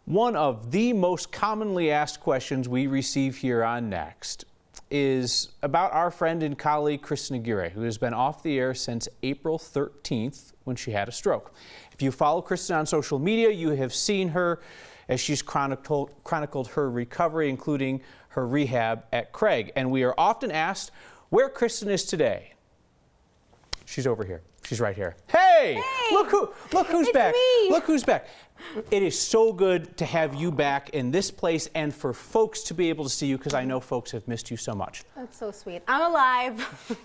One of the most commonly asked questions we receive here on Next is about our friend and colleague Kristen Aguirre, who has been off the air since April 13th when she had a stroke. If you follow Kristen on social media, you have seen her as she's chronicled her recovery, including her rehab at Craig. And we are often asked where Kristen is today. She's over here. She's right here. Hey! Look who's back. Me. Look who's back. It is so good to have you back in this place and for folks to be able to see you, because I know folks have missed you so much. That's so sweet. I'm alive.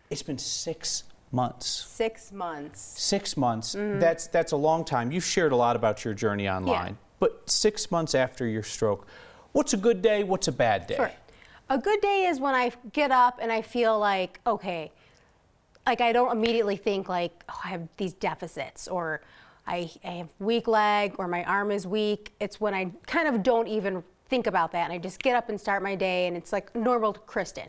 It's been 6 months. 6 months. 6 months. That's a long time. You've shared a lot about your journey online. Yeah. But 6 months after your stroke, what's a good day? What's a bad day? Sure. A good day is when I get up and I feel like, okay, like I don't immediately think like, oh, I have these deficits, or I have weak leg, or my arm is weak. It's when I kind of don't even think about that, and I just get up and start my day, and it's like normal Kristen.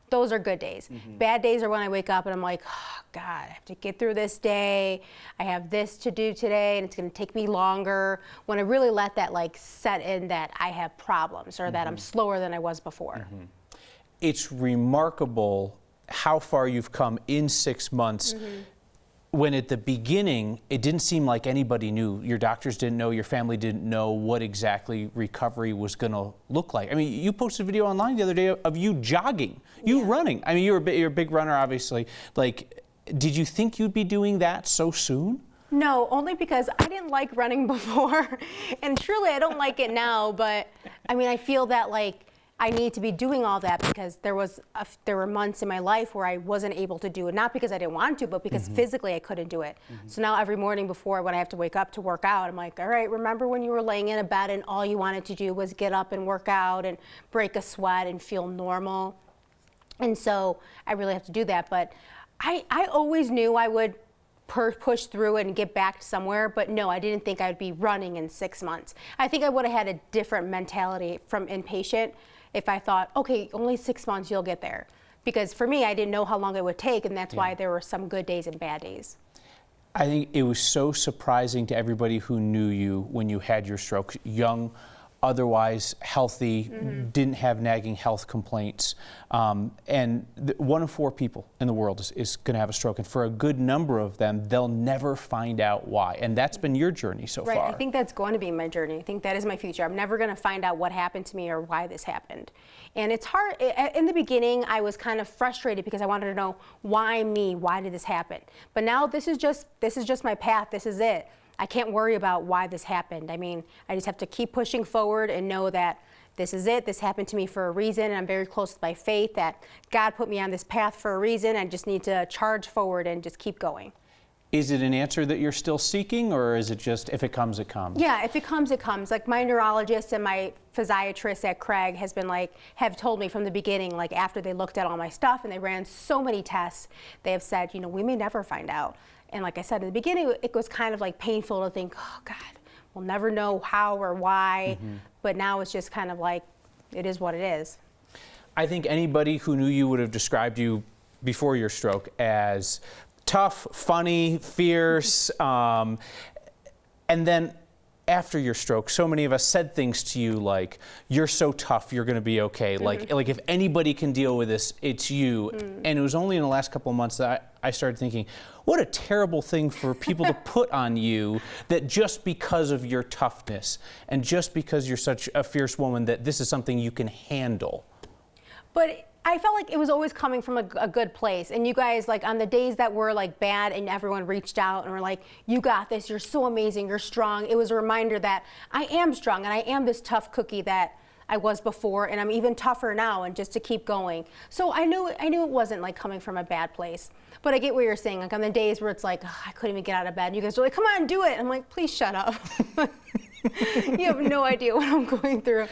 Those are good days. Bad days are when I wake up and I'm like, oh, God, I have to get through this day. I have this to do today, and it's gonna take me longer. When I really let that like set in that I have problems, or that I'm slower than I was before. It's remarkable how far you've come in 6 months. When at the beginning, it didn't seem like anybody knew. Your doctors didn't know, your family didn't know what exactly recovery was gonna look like. I mean, you posted a video online the other day of you jogging, you running. I mean, you're a big runner, obviously. Like, did you think you'd be doing that so soon? No, only because I didn't like running before, and truly I don't like it now, but I mean, I feel that like, I need to be doing all that because there were months in my life where I wasn't able to do it, not because I didn't want to, but because physically I couldn't do it. So now every morning before, when I have to wake up to work out, I'm like, all right, remember when you were laying in a bed and all you wanted to do was get up and work out and break a sweat and feel normal? And so I really have to do that. But I always knew I would push through and get back somewhere, but no, I didn't think I'd be running in 6 months. I think I would have had a different mentality from inpatient if I thought, okay, only 6 months, you'll get there. Because for me, I didn't know how long it would take, and that's why there were some good days and bad days. I think it was so surprising to everybody who knew you when you had your stroke. Young, otherwise healthy, didn't have nagging health complaints. And 1 in 4 people in the world is going to have a stroke. And for a good number of them, they'll never find out why. And that's been your journey so far. Right, I think that's going to be my journey. I think that is my future. I'm never going to find out what happened to me or why this happened. And it's hard. In the beginning, I was kind of frustrated because I wanted to know, why me? Why did this happen? But now this is just my path. This is it. I can't worry about why this happened. I mean, I just have to keep pushing forward and know that this is it. This happened to me for a reason, and I'm very close to my faith that God put me on this path for a reason. I just need to charge forward and just keep going. Is it an answer that you're still seeking, or is it just if it comes, it comes? Yeah, if it comes, it comes. Like my neurologist and my physiatrist at Craig have told me from the beginning, like after they looked at all my stuff and they ran so many tests, they have said, you know, we may never find out. And like I said in the beginning, it was kind of like painful to think, oh God, we'll never know how or why. But now it's just kind of like, it is what it is. I think anybody who knew you would have described you before your stroke as tough, funny, fierce, and then after your stroke, so many of us said things to you like, you're so tough, you're gonna be okay. Like if anybody can deal with this, it's you. And it was only in the last couple of months that I started thinking, what a terrible thing for people to put on you, that just because of your toughness and just because you're such a fierce woman, that this is something you can handle. But I felt like it was always coming from a good place. And you guys, like on the days that were like bad and everyone reached out and were like, you got this, you're so amazing, you're strong. It was a reminder that I am strong and I am this tough cookie that I was before, and I'm even tougher now, and just to keep going. So I knew it wasn't like coming from a bad place. But I get what you're saying, like on the days where it's like, oh, I couldn't even get out of bed, and you guys are like, come on, do it. I'm like, please shut up. You have no idea what I'm going through.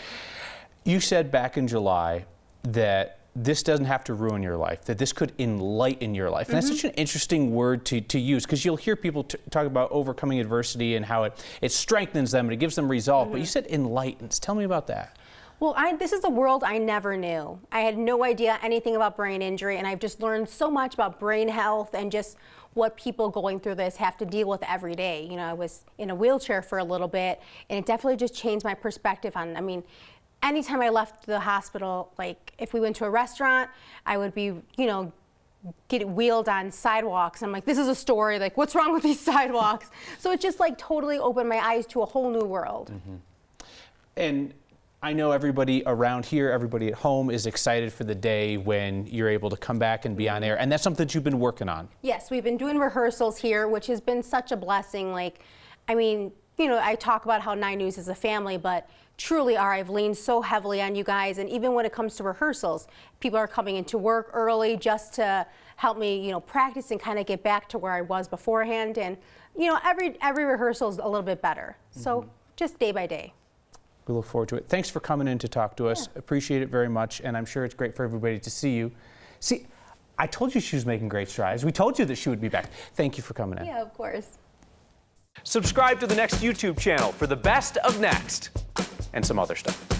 You said back in July that this doesn't have to ruin your life, that this could enlighten your life. And that's such an interesting word to use, because you'll hear people talk about overcoming adversity and how it strengthens them and it gives them resolve. But you said enlightens. Tell me about that. Well, this is a world I never knew. I had no idea anything about brain injury, and I've just learned so much about brain health and just what people going through this have to deal with every day. You know, I was in a wheelchair for a little bit, and it definitely just changed my perspective on, I mean, anytime I left the hospital, like if we went to a restaurant, I would be, you know, get wheeled on sidewalks. I'm like, this is a story, like what's wrong with these sidewalks? So it just like totally opened my eyes to a whole new world. And I know everybody around here, everybody at home is excited for the day when you're able to come back and be on air. And that's something that you've been working on. Yes, we've been doing rehearsals here, which has been such a blessing. Like, I mean, you know, I talk about how 9 News is a family, but truly I've leaned so heavily on you guys. And even when it comes to rehearsals, people are coming into work early just to help me, you know, practice and kind of get back to where I was beforehand. And, you know, every rehearsal is a little bit better. So just day by day. We look forward to it. Thanks for coming in to talk to us. Appreciate it very much, and I'm sure it's great for everybody to see you. See, I told you she was making great strides. We told you that she would be back. Thank you for coming in. Yeah, of course. Subscribe to the Next YouTube channel for the best of Next and some other stuff.